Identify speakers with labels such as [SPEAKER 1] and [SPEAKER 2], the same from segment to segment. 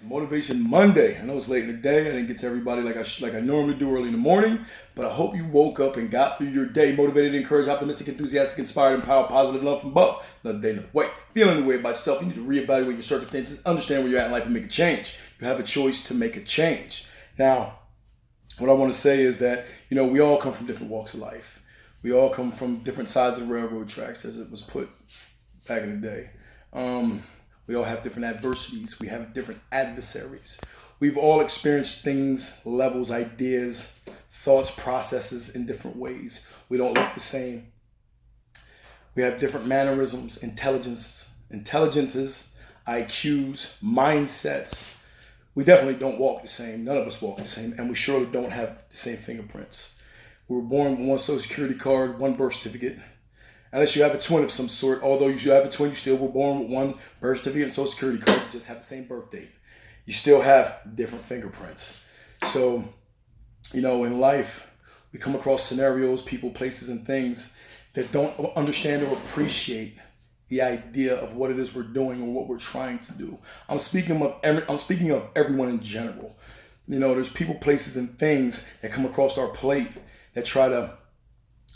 [SPEAKER 1] It's Motivation Monday. I know it's late in the day. I didn't get to everybody like I normally do early in the morning, but I hope you woke up and got through your day motivated, encouraged, optimistic, enthusiastic, inspired, empowered, positive, love from above. Another day, another way. Feeling the way about yourself, you need to reevaluate your circumstances, understand where you're at in life, and make a change. You have a choice to make a change. Now, what I want to say is that, we all come from different walks of life. We all come from different sides of the railroad tracks, as it was put back in the day. We all have different adversities. We have different adversaries. We've all experienced things, levels, ideas, thoughts, processes in different ways. We don't look the same. We have different mannerisms, intelligences, IQs, mindsets. We definitely don't walk the same. None of us walk the same. And we surely don't have the same fingerprints. We were born with one social security card, one birth certificate. Unless you have a twin of some sort. Although you have a twin, you still were born with one birth certificate and social security card. You just have the same birth date. You still have different fingerprints. So, in life, we come across scenarios, people, places, and things that don't understand or appreciate the idea of what it is we're doing or what we're trying to do. I'm speaking of everyone in general. There's people, places, and things that come across our plate that try to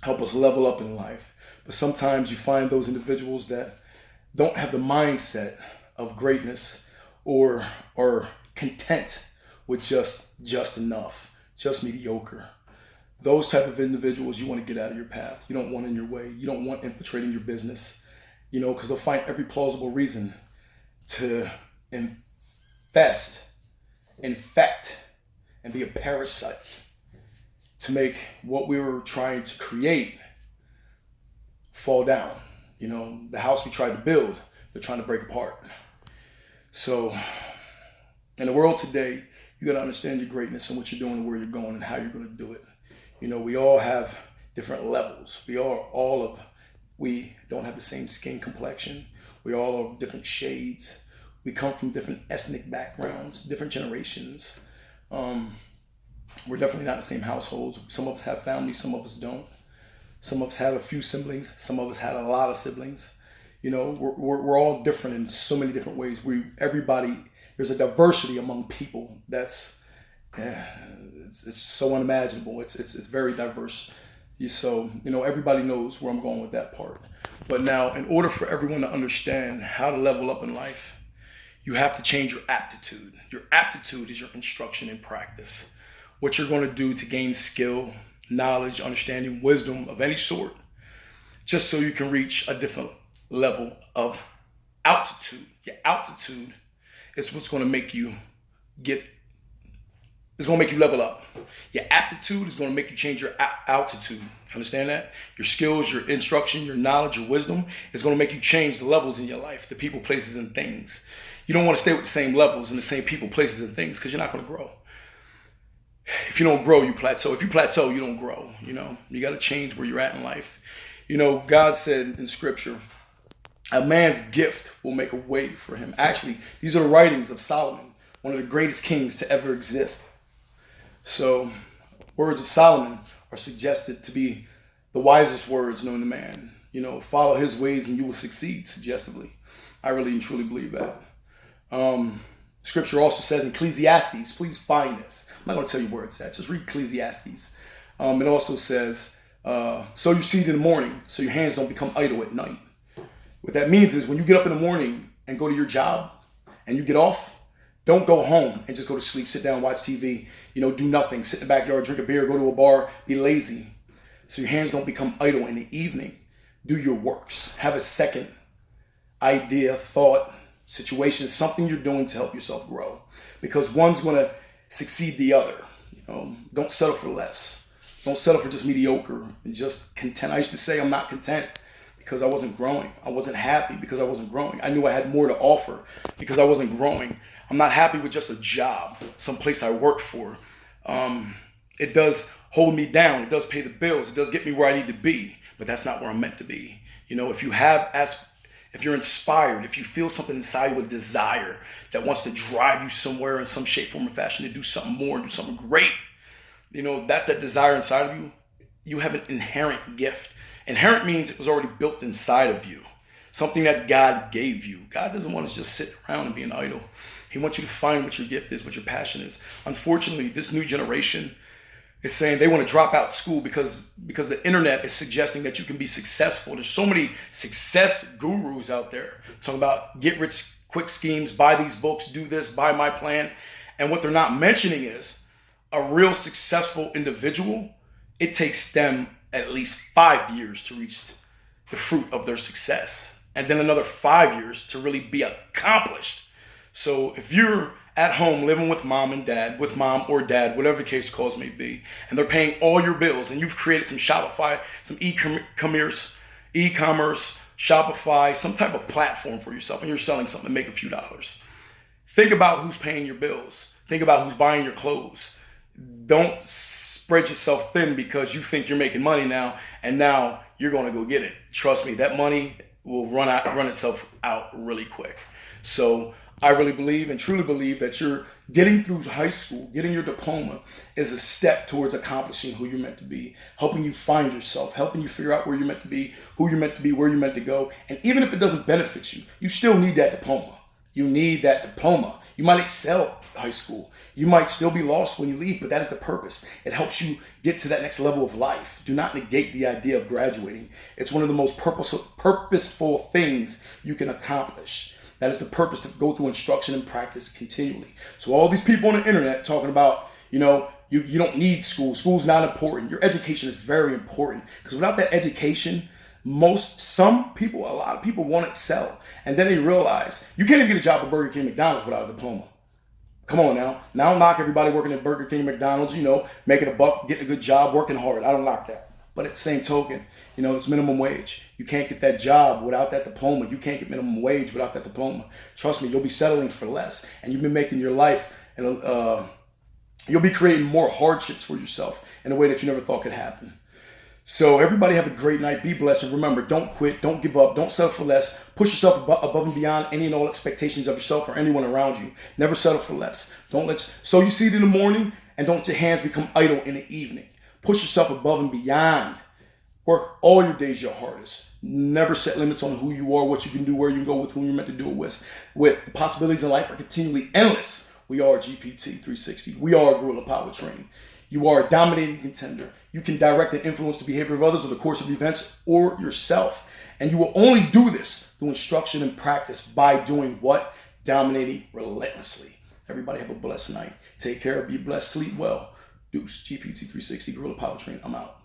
[SPEAKER 1] help us level up in life. But sometimes you find those individuals that don't have the mindset of greatness or are content with just enough, just mediocre. Those type of individuals you want to get out of your path. You don't want in your way. You don't want infiltrating your business, because they'll find every plausible reason to infect, and be a parasite to make what we were trying to create fall down. The house we tried to build, they're trying to break apart. So in the world today, you got to understand your greatness and what you're doing and where you're going and how you're going to do it. We all have different levels. We don't have the same skin complexion. We all are different shades. We come from different ethnic backgrounds, different generations. We're definitely not in the same households. Some of us have families, some of us don't. Some of us had a few siblings. Some of us had a lot of siblings. We're all different in so many different ways. There's a diversity among people that's, it's so unimaginable. It's very diverse. So, everybody knows where I'm going with that part. But now, in order for everyone to understand how to level up in life, you have to change your aptitude. Your aptitude is your instruction and practice. What you're going to do to gain skill, knowledge, understanding, wisdom of any sort, just so you can reach a different level of altitude. Your altitude is what's going to make you level up. Your aptitude is going to make you change your altitude. Understand that? Your skills, your instruction, your knowledge, your wisdom is going to make you change the levels in your life, the people, places, and things. You don't want to stay with the same levels and the same people, places, and things because you're not going to grow. If you don't grow, you plateau. If you plateau, you don't grow. You got to change where you're at in life. God said in scripture, a man's gift will make a way for him. Actually, these are the writings of Solomon, one of the greatest kings to ever exist. So, words of Solomon are suggested to be the wisest words known to man. Follow his ways and you will succeed, suggestively. I really and truly believe that. Scripture also says in Ecclesiastes, please find this. I'm not going to tell you where it's at. Just read Ecclesiastes. It also says, sow your seed in the morning so your hands don't become idle at night. What that means is when you get up in the morning and go to your job and you get off, don't go home and just go to sleep, sit down, watch TV, do nothing, sit in the backyard, drink a beer, go to a bar, be lazy. So your hands don't become idle in the evening. Do your works. Have a second idea, thought, situation, something you're doing to help yourself grow. Because one's going to succeed the other. Don't settle for less. Don't settle for just mediocre and just content. I used to say I'm not content because I wasn't growing. I wasn't happy because I wasn't growing. I knew I had more to offer because I wasn't growing. I'm not happy with just a job, some place I work for. It does hold me down. It does pay the bills. It does get me where I need to be, but that's not where I'm meant to be. If you're inspired, if you feel something inside you, a desire that wants to drive you somewhere in some shape, form, or fashion to do something more, do something great, that's that desire inside of you. You have an inherent gift. Inherent means it was already built inside of you. Something that God gave you. God doesn't want us to just sit around and be an idol. He wants you to find what your gift is, what your passion is. Unfortunately, this new generation is saying they want to drop out school because the internet is suggesting that you can be successful. There's so many success gurus out there talking about get rich quick schemes, buy these books, do this, buy my plan. And what they're not mentioning is a real successful individual, it takes them at least 5 years to reach the fruit of their success. And then another 5 years to really be accomplished. So if you're at home living with mom and dad, with mom or dad, whatever the case cause may be, and they're paying all your bills, and you've created some Shopify, some e-commerce, Shopify, some type of platform for yourself, and you're selling something to make a few dollars. Think about who's paying your bills. Think about who's buying your clothes. Don't spread yourself thin because you think you're making money now, and now you're going to go get it. Trust me, that money will run itself out really quick. So I really believe and truly believe that you're getting through high school, getting your diploma is a step towards accomplishing who you're meant to be, helping you find yourself, helping you figure out where you're meant to be, who you're meant to be, where you're meant to go. And even if it doesn't benefit you, you still need that diploma. You need that diploma. You might excel at high school. You might still be lost when you leave, but that is the purpose. It helps you get to that next level of life. Do not negate the idea of graduating. It's one of the most purposeful things you can accomplish. That is the purpose, to go through instruction and practice continually. So all these people on the internet talking about, you don't need school. School's not important. Your education is very important, because without that education, a lot of people want to excel. And then they realize you can't even get a job at Burger King, McDonald's without a diploma. Come on now. Now I don't knock everybody working at Burger King, McDonald's, making a buck, getting a good job, working hard. I don't knock that. But at the same token, it's minimum wage. You can't get that job without that diploma. You can't get minimum wage without that diploma. Trust me, you'll be settling for less. And you've been making your life, and you'll be creating more hardships for yourself in a way that you never thought could happen. So everybody have a great night. Be blessed. And remember, don't quit. Don't give up. Don't settle for less. Push yourself above and beyond any and all expectations of yourself or anyone around you. Never settle for less. Sow your seed in the morning, and don't let your hands become idle in the evening. Push yourself above and beyond. Work all your days your hardest. Never set limits on who you are, what you can do, where you can go, with whom you're meant to do it with. The possibilities in life are continually endless. We are GPT 360. We are Gorilla Power Training. You are a dominating contender. You can direct and influence the behavior of others or the course of events or yourself. And you will only do this through instruction and practice by doing what? Dominating relentlessly. Everybody have a blessed night. Take care. Be blessed. Sleep well. Deuce. GPT 360. Gorilla Power Training. I'm out.